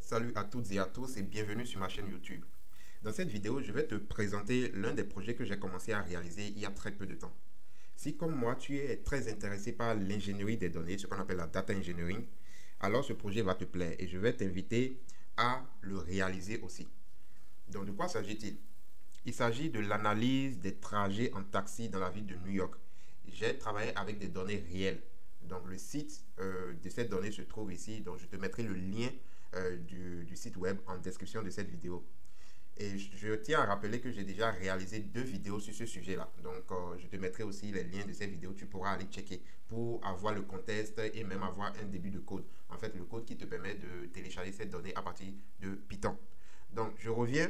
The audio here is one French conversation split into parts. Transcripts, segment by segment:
Salut à toutes et à tous et bienvenue sur ma chaîne YouTube. Dans cette vidéo, je vais te présenter l'un des projets que j'ai commencé à réaliser il y a très peu de temps. Si comme moi, tu es très intéressé par l'ingénierie des données, ce qu'on appelle la data engineering, alors ce projet va te plaire et je vais t'inviter à le réaliser aussi. Donc de quoi s'agit-il? Il s'agit de l'analyse des trajets en taxi dans la ville de New York. J'ai travaillé avec des données réelles. Donc le site de cette donnée se trouve ici. Donc je te mettrai le lien du site web en description de cette vidéo. Et je tiens à rappeler que j'ai déjà réalisé 2 vidéos sur ce sujet-là. Donc je te mettrai aussi les liens de ces vidéos. Tu pourras aller checker pour avoir le contexte et même avoir un début de code. En fait, le code qui te permet de télécharger cette donnée à partir de Python. Donc je reviens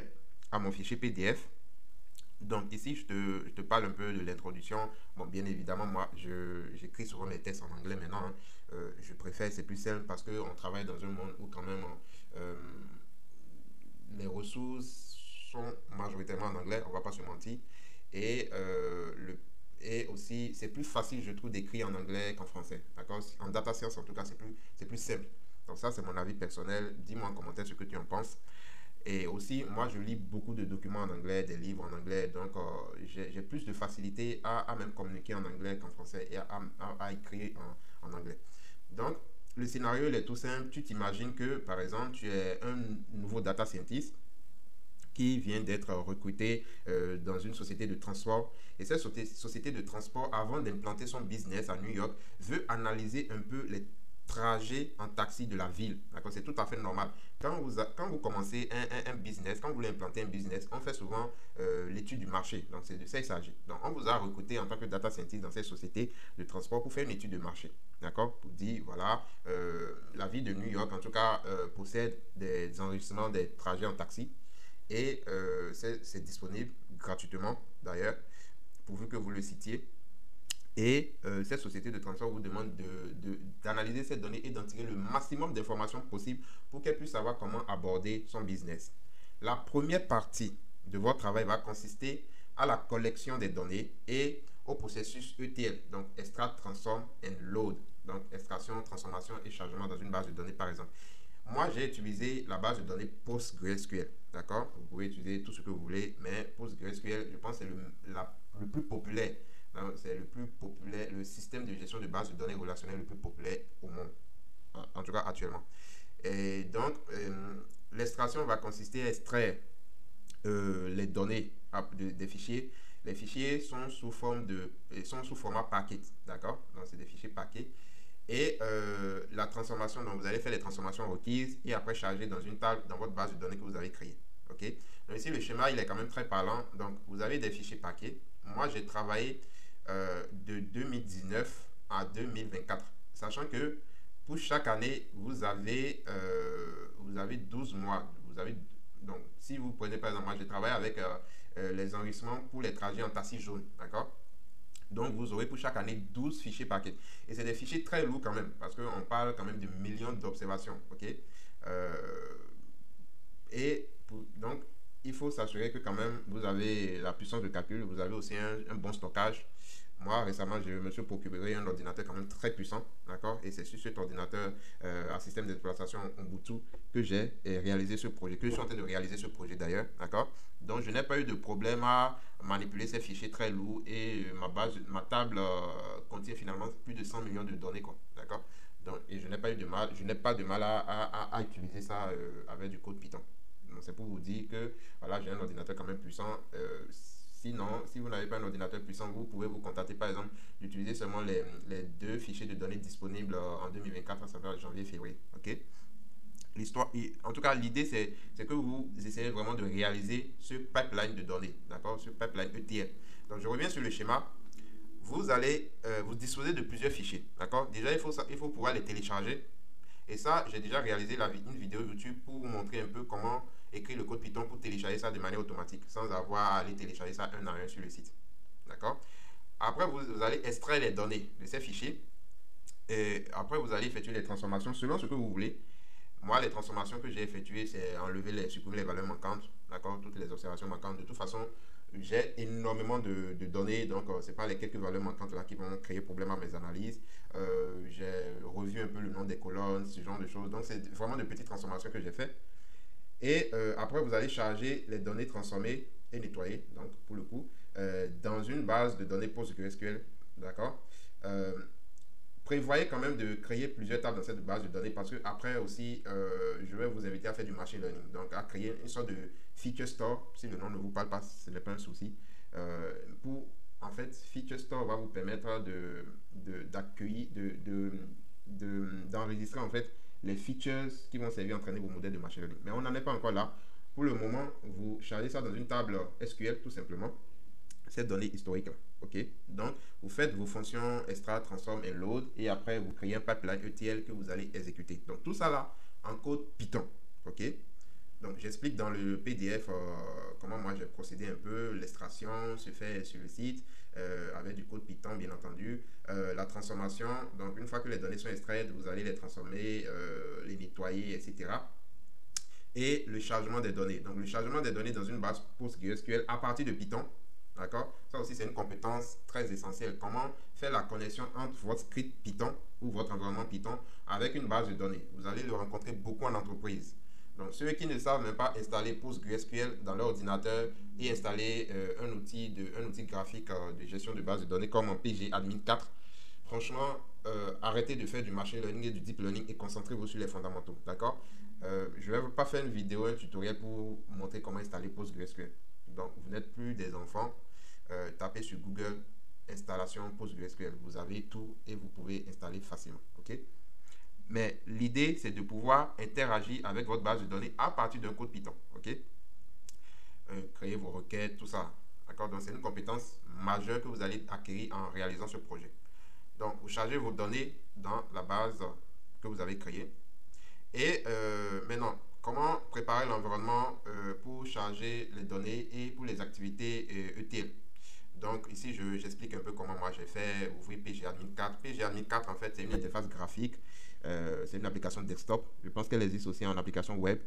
à mon fichier PDF. Donc ici, je te parle un peu de l'introduction. Bon, bien évidemment, moi, j'écris souvent mes tests en anglais maintenant. Je préfère, c'est plus simple parce qu'on travaille dans un monde où quand même les ressources sont majoritairement en anglais, on va pas se mentir. Et, et aussi, c'est plus facile, je trouve, d'écrire en anglais qu'en français. D'accord? En data science, en tout cas, c'est plus simple. Donc ça, c'est mon avis personnel. Dis-moi en commentaire ce que tu en penses. Et aussi, moi, je lis beaucoup de documents en anglais, des livres en anglais. Donc, j'ai plus de facilité à même communiquer en anglais qu'en français et à écrire en anglais. Donc, le scénario, il est tout simple. Tu t'imagines que, par exemple, tu es un nouveau data scientist qui vient d'être recruté dans une société de transport. Et cette société de transport, avant d'implanter son business à New York, veut analyser un peu les trajet en taxi de la ville. D'accord? C'est tout à fait normal. Quand vous commencez un business, quand vous voulez implanter un business, on fait souvent l'étude du marché. Donc, c'est de ça qu'il s'agit. Donc, on vous a recruté en tant que data scientist dans cette société de transport pour faire une étude de marché. D'accord? Pour dire, voilà, la ville de New York, en tout cas, possède des enregistrements des trajets en taxi. Et c'est disponible gratuitement, d'ailleurs, pourvu que vous le citiez. Et cette société de transport vous demande d'analyser ces données et d'en tirer le maximum d'informations possibles pour qu'elle puisse savoir comment aborder son business. La première partie de votre travail va consister à la collection des données et au processus ETL, donc extract, transform and load, donc extraction, transformation et chargement dans une base de données par exemple. Moi, j'ai utilisé la base de données PostgreSQL, d'accord? Vous pouvez utiliser tout ce que vous voulez, mais PostgreSQL, je pense que c'est le plus populaire. C'est le plus populaire, le système de gestion de base de données relationnelles le plus populaire au monde, en tout cas actuellement. Et donc, l'extraction va consister à extraire les données des fichiers. Les fichiers sont sous format paquet, d'accord? Donc, c'est des fichiers paquets. Et la transformation, donc vous allez faire les transformations requises et après charger dans une table dans votre base de données que vous avez créée. Ok? Donc ici, le schéma, il est quand même très parlant. Donc, vous avez des fichiers paquets. Moi, j'ai travaillé de 2019 à 2024. Sachant que pour chaque année, vous avez 12 mois. Donc, si vous prenez par exemple, moi j'ai travaillé avec les enregistrements pour les trajets en taxi jaune. D'accord? Donc, vous aurez pour chaque année 12 fichiers paquets. Et c'est des fichiers très lourds quand même, parce qu'on parle quand même de millions d'observations. Ok? Donc, il faut s'assurer que quand même vous avez la puissance de calcul, vous avez aussi un bon stockage. Moi, récemment, je me suis procuré un ordinateur quand même très puissant, d'accord? Et c'est sur cet ordinateur à système d'exploitation Ubuntu que j'ai réalisé ce projet, que je suis en train de réaliser ce projet d'ailleurs, d'accord? Donc, je n'ai pas eu de problème à manipuler ces fichiers très lourds et ma table contient finalement plus de 100 millions de données, quoi, d'accord? Donc, et je n'ai pas de mal à utiliser ça avec du code Python. Donc, c'est pour vous dire que voilà, j'ai un ordinateur quand même puissant. Sinon, si vous n'avez pas un ordinateur puissant, vous pouvez vous contenter par exemple d'utiliser seulement les 2 fichiers de données disponibles en 2024, à savoir janvier-février. Ok? En tout cas, l'idée c'est que vous essayez vraiment de réaliser ce pipeline de données, d'accord? Ce pipeline ETL. Donc, je reviens sur le schéma. Vous allez vous disposer de plusieurs fichiers, d'accord? Déjà, il faut pouvoir les télécharger. Et ça, j'ai déjà réalisé une vidéo YouTube pour vous montrer un peu comment écrire le code Python pour télécharger ça de manière automatique, sans avoir à aller télécharger ça un à un sur le site. D'accord? Après, vous allez extraire les données de ces fichiers. Et après, vous allez effectuer les transformations selon ce que vous voulez. Moi, les transformations que j'ai effectuées, c'est supprimer les valeurs manquantes, d'accord? Toutes les observations manquantes. De toute façon, j'ai énormément de données, donc c'est pas les quelques valeurs manquantes là qui vont créer problème à mes analyses. J'ai revu un peu le nom des colonnes, ce genre de choses. Donc c'est vraiment de petites transformations que j'ai fait. Et après, vous allez charger les données transformées et nettoyées, donc pour le coup, dans une base de données PostgreSQL, d'accord. Prévoyez quand même de créer plusieurs tables dans cette base de données parce que après aussi, je vais vous inviter à faire du machine learning, donc à créer une sorte de feature store. Si le nom ne vous parle pas, ce n'est pas un souci. Pour en fait, feature store va vous permettre d'accueillir, d'enregistrer en fait les features qui vont servir à entraîner vos modèles de machine learning. Mais on n'en est pas encore là. Pour le moment, vous chargez ça dans une table SQL tout simplement, cette donnée historique là. Ok, donc vous faites vos fonctions extract, transform et load et après vous créez un pipeline ETL que vous allez exécuter. Donc tout ça là en code Python. Ok, donc j'explique dans le PDF comment moi j'ai procédé un peu. L'extraction se fait sur le site avec du code Python bien entendu. La transformation, donc une fois que les données sont extraites, vous allez les transformer, les nettoyer, etc. Et le chargement des données. Donc le chargement des données dans une base PostgreSQL à partir de Python. D'accord? Ça aussi, c'est une compétence très essentielle. Comment faire la connexion entre votre script Python ou votre environnement Python avec une base de données. Vous allez le rencontrer beaucoup en entreprise. Donc, ceux qui ne savent même pas installer PostgreSQL dans leur ordinateur et installer un outil graphique de gestion de base de données comme un pgadmin 4, franchement, arrêtez de faire du machine learning et du deep learning et concentrez-vous sur les fondamentaux. D'accord? Je ne vais pas faire une vidéo, un tutoriel pour montrer comment installer PostgreSQL. Donc, vous n'êtes plus des enfants. Tapez sur Google installation PostgreSQL. Vous avez tout et vous pouvez installer facilement. Ok? Mais l'idée, c'est de pouvoir interagir avec votre base de données à partir d'un code Python. Ok? Créer vos requêtes, tout ça. D'accord? Donc, c'est une compétence majeure que vous allez acquérir en réalisant ce projet. Donc, vous chargez vos données dans la base que vous avez créée. Et maintenant, comment préparer l'environnement pour charger les données et pour les activités ETL. Donc ici, j'explique un peu comment moi j'ai fait. Ouvrir pgadmin 4. pgadmin 4, en fait, c'est une interface graphique. C'est une application desktop. Je pense qu'elle existe aussi en application web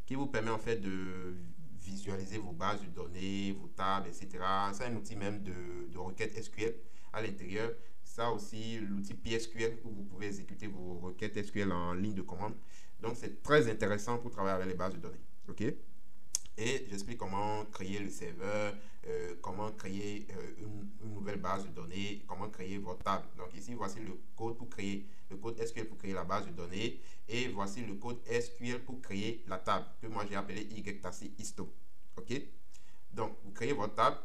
qui vous permet en fait de visualiser vos bases de données, vos tables, etc. C'est un outil même de requête SQL à l'intérieur. Ça aussi, l'outil PSQL où vous pouvez exécuter vos requêtes SQL en ligne de commande. Donc, c'est très intéressant pour travailler avec les bases de données. OK? Et j'explique comment créer le serveur, comment créer une nouvelle base de données, comment créer votre table. Donc ici, voici le code pour créer, le code SQL pour créer la base de données. Et voici le code SQL pour créer la table, que moi j'ai appelé YTASI histo. OK? Donc, vous créez votre table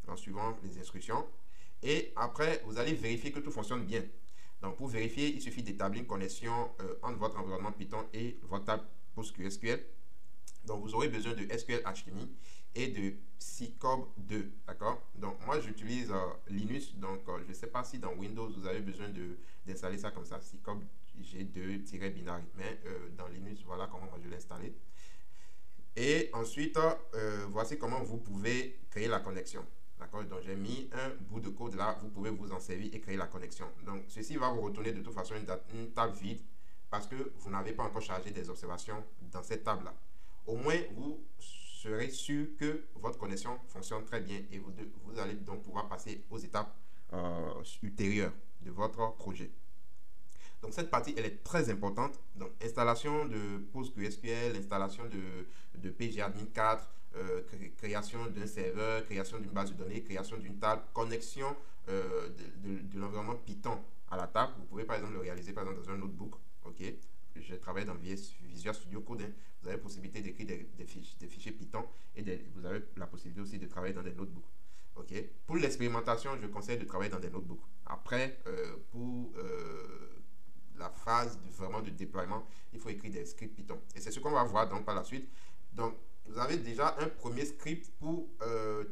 en suivant les instructions. Et après, vous allez vérifier que tout fonctionne bien. Donc, pour vérifier, il suffit d'établir une connexion entre votre environnement Python et votre table PostgreSQL. Donc, vous aurez besoin de SQL Alchemy et de CICOB2. D'accord? Donc, moi, j'utilise Linux. Donc, je ne sais pas si dans Windows, vous avez besoin d'installer ça comme ça, CICOB G2-binary. Mais dans Linux, voilà comment moi je l'ai installé. Et ensuite, voici comment vous pouvez créer la connexion. D'accord? Donc, j'ai mis un bout de code là. Vous pouvez vous en servir et créer la connexion. Donc, ceci va vous retourner de toute façon une table vide parce que vous n'avez pas encore chargé des observations dans cette table là. Au moins, vous serez sûr que votre connexion fonctionne très bien et vous allez donc pouvoir passer aux étapes ultérieures de votre projet. Donc, cette partie, elle est très importante. Donc, installation de PostgreSQL, installation de pgadmin 4, création d'un serveur, création d'une base de données, création d'une table, connexion de l'environnement Python à la table. Vous pouvez par exemple le réaliser par exemple dans un notebook. Ok, je travaille dans Visual Studio Code. Hein. Vous avez la possibilité d'écrire des fichiers Python et vous avez la possibilité aussi de travailler dans des notebooks. Ok, pour l'expérimentation, je conseille de travailler dans des notebooks. Après, pour la phase vraiment de déploiement, il faut écrire des scripts Python. Et c'est ce qu'on va voir donc par la suite. Donc, vous avez déjà un premier script pour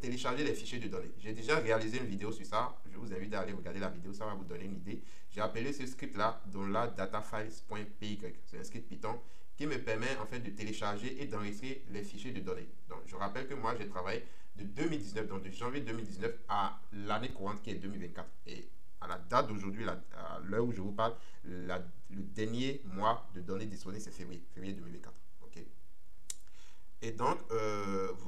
télécharger les fichiers de données. J'ai déjà réalisé une vidéo sur ça. Je vous invite à aller regarder la vidéo, ça va vous donner une idée. J'ai appelé ce script-là download-datafiles.py. C'est un script Python qui me permet en fait de télécharger et d'enregistrer les fichiers de données. Donc, je rappelle que moi, j'ai travaillé de 2019, donc de janvier 2019 à l'année courante qui est 2024. Et à la date d'aujourd'hui, à l'heure où je vous parle, le dernier mois de données disponibles, c'est février 2024. Ok. Et donc,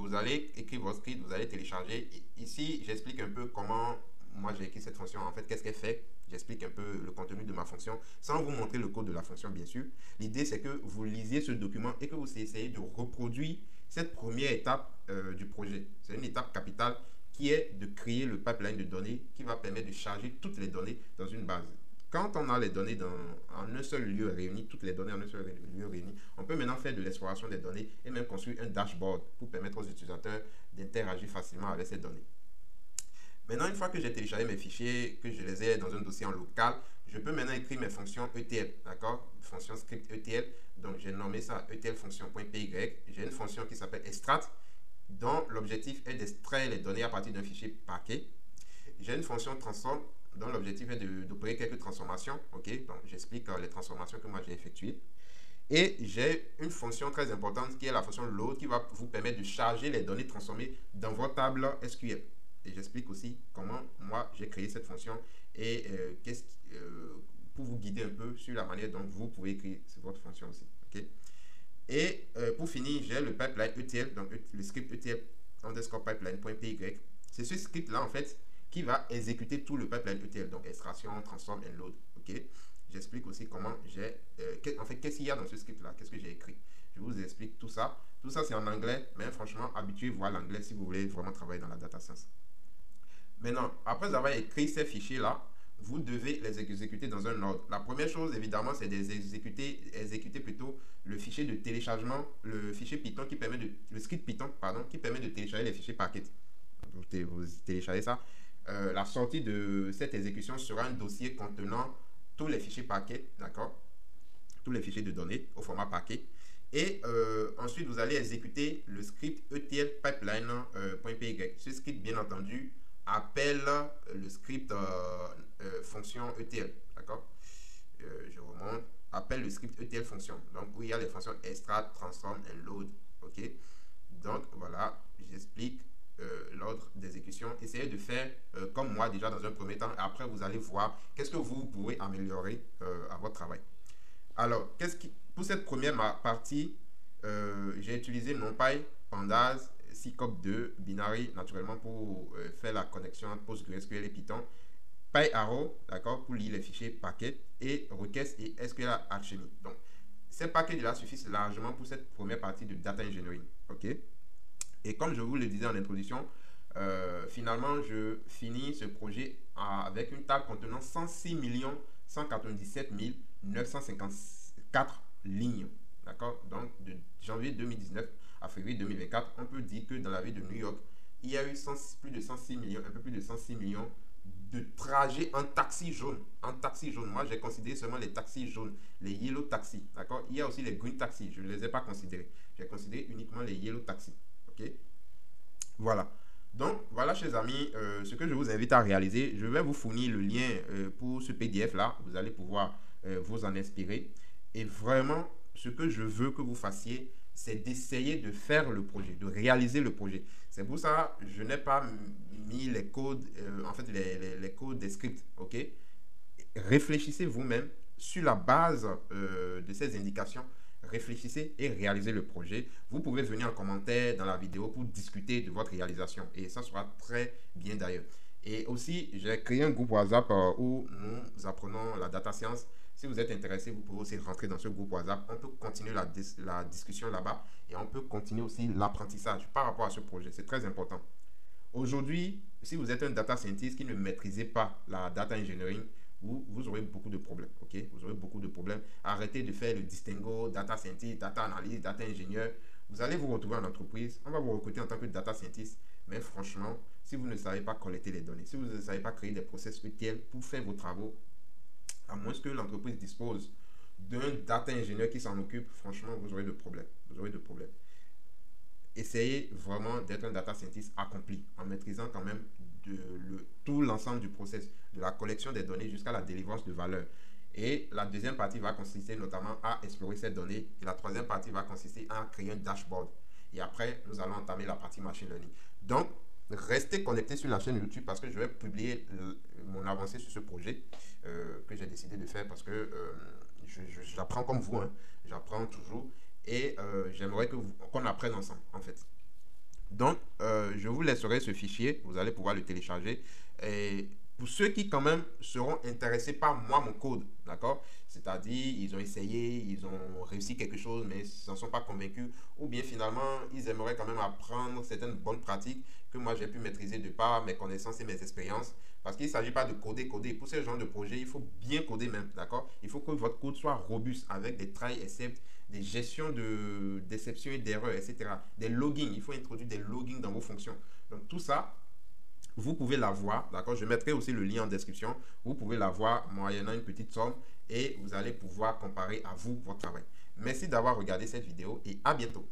vous allez écrire votre script, vous allez télécharger. Ici, j'explique un peu comment moi j'ai écrit cette fonction. En fait, qu'est-ce qu'elle fait? J'explique un peu le contenu de ma fonction, sans vous montrer le code de la fonction, bien sûr. L'idée, c'est que vous lisiez ce document et que vous essayez de reproduire cette première étape du projet. C'est une étape capitale qui est de créer le pipeline de données qui va permettre de charger toutes les données dans une base. Quand on a les données en un seul lieu réuni, toutes les données en un seul lieu réuni, on peut maintenant faire de l'exploration des données et même construire un dashboard pour permettre aux utilisateurs d'interagir facilement avec ces données. Maintenant, une fois que j'ai téléchargé mes fichiers, que je les ai dans un dossier en local, je peux maintenant écrire mes fonctions ETL, d'accord? Fonction script ETL. Donc, j'ai nommé ça ETL fonction.py. J'ai une fonction qui s'appelle extract, dont l'objectif est d'extraire les données à partir d'un fichier paquet. J'ai une fonction transform, dont l'objectif est d'opérer quelques transformations. Ok, donc j'explique les transformations que moi j'ai effectuées. Et j'ai une fonction très importante qui est la fonction load qui va vous permettre de charger les données transformées dans votre table SQL. Et j'explique aussi comment moi j'ai créé cette fonction et pour vous guider un peu sur la manière dont vous pouvez écrire votre fonction aussi. Okay? Et pour finir, j'ai le pipeline ETL, donc le script ETL underscore pipeline.py. C'est ce script là en fait qui va exécuter tout le pipeline ETL, donc extraction, transform et load. Ok? J'explique aussi comment j'ai en fait qu'est-ce qu'il y a dans ce script là, qu'est-ce que j'ai écrit. Je vous explique tout ça. Tout ça c'est en anglais, mais franchement habituez-vous à l'anglais si vous voulez vraiment travailler dans la data science. Maintenant, après avoir écrit ces fichiers-là, vous devez les exécuter dans un ordre. La première chose, évidemment, c'est d'exécuter plutôt le fichier de téléchargement, le fichier Python qui permet le script Python, pardon, qui permet de télécharger les fichiers paquets. Vous téléchargez ça. La sortie de cette exécution sera un dossier contenant tous les fichiers paquets, d'accord? Tous les fichiers de données au format paquet. Et ensuite, vous allez exécuter le script ETL pipeline.py. Ce script, bien entendu, appelle le script fonction ETL, d'accord? Je remonte, appelle le script ETL fonction, donc où il y a les fonctions extract, transform et load, ok? Donc voilà, j'explique l'ordre d'exécution. Essayez de faire comme moi déjà dans un premier temps, et après vous allez voir qu'est-ce que vous pouvez améliorer à votre travail. Alors, pour cette première partie, j'ai utilisé NumPy, Pandas, CCOP2, Binary, naturellement, pour faire la connexion entre PostgreSQL et Python. PyArrow, d'accord, pour lire les fichiers paquets, et Request et SQL Alchemy. Donc, ces paquets-là suffisent largement pour cette première partie de Data Engineering, ok? Et comme je vous le disais en introduction, finalement, je finis ce projet avec une table contenant 106 197 954 lignes, d'accord? Donc, de janvier 2019 à février 2024, on peut dire que dans la ville de New York, il y a eu plus de 106 millions, un peu plus de 106 millions de trajets en taxi jaune. En taxi jaune, moi j'ai considéré seulement les taxis jaunes, les yellow taxis, d'accord? Il y a aussi les green taxis, je ne les ai pas considérés. J'ai considéré uniquement les yellow taxis, ok? Voilà. Donc, voilà, chers amis, ce que je vous invite à réaliser. Je vais vous fournir le lien pour ce PDF-là. Vous allez pouvoir vous en inspirer. Et vraiment, ce que je veux que vous fassiez, c'est d'essayer de faire le projet, de réaliser le projet. C'est pour ça que je n'ai pas mis les codes, en fait, les codes des scripts, ok? Réfléchissez vous-même sur la base de ces indications. Réfléchissez et réalisez le projet. Vous pouvez venir en commentaire dans la vidéo pour discuter de votre réalisation. Et ça sera très bien d'ailleurs. Et aussi, j'ai créé un groupe WhatsApp où nous apprenons la data science. Si vous êtes intéressé, vous pouvez aussi rentrer dans ce groupe WhatsApp. On peut continuer la discussion là-bas et on peut continuer aussi l'apprentissage par rapport à ce projet. C'est très important. Aujourd'hui, si vous êtes un data scientist qui ne maîtrisez pas la data engineering, vous aurez beaucoup de problèmes. Ok, vous aurez beaucoup de problèmes. Arrêtez de faire le distinguo data scientist, data analyst, data ingénieur. Vous allez vous retrouver en entreprise. On va vous recruter en tant que data scientist. Mais franchement, si vous ne savez pas collecter les données, si vous ne savez pas créer des process ETL pour faire vos travaux, à moins que l'entreprise dispose d'un data ingénieur qui s'en occupe, franchement, vous aurez de problèmes. Vous aurez de problèmes. Essayez vraiment d'être un data scientist accompli en maîtrisant quand même tout l'ensemble du process, de la collection des données jusqu'à la délivrance de valeur. Et la deuxième partie va consister notamment à explorer ces données. Et la troisième partie va consister à créer un dashboard. Et après, nous allons entamer la partie machine learning. Donc, restez connectés sur la chaîne YouTube parce que je vais publier mon avancée sur ce projet que j'ai décidé de faire parce que j'apprends comme vous, hein. J'apprends toujours et j'aimerais qu'on apprenne ensemble en fait. Donc, je vous laisserai ce fichier, vous allez pouvoir le télécharger. Et pour ceux qui quand même seront intéressés par moi, mon code, d'accord? C'est-à-dire, ils ont essayé, ils ont réussi quelque chose, mais ils n'en sont pas convaincus. Ou bien finalement, ils aimeraient quand même apprendre certaines bonnes pratiques que moi j'ai pu maîtriser de par mes connaissances et mes expériences. Parce qu'il ne s'agit pas de coder. Pour ce genre de projet, il faut bien coder même, d'accord? Il faut que votre code soit robuste avec des try except, des gestions de déception et d'erreurs, etc. Des loggings, il faut introduire des loggings dans vos fonctions. Donc tout ça, vous pouvez l'avoir, d'accord? Je mettrai aussi le lien en description. Vous pouvez l'avoir moyennant une petite somme et vous allez pouvoir comparer à vous votre travail. Merci d'avoir regardé cette vidéo et à bientôt.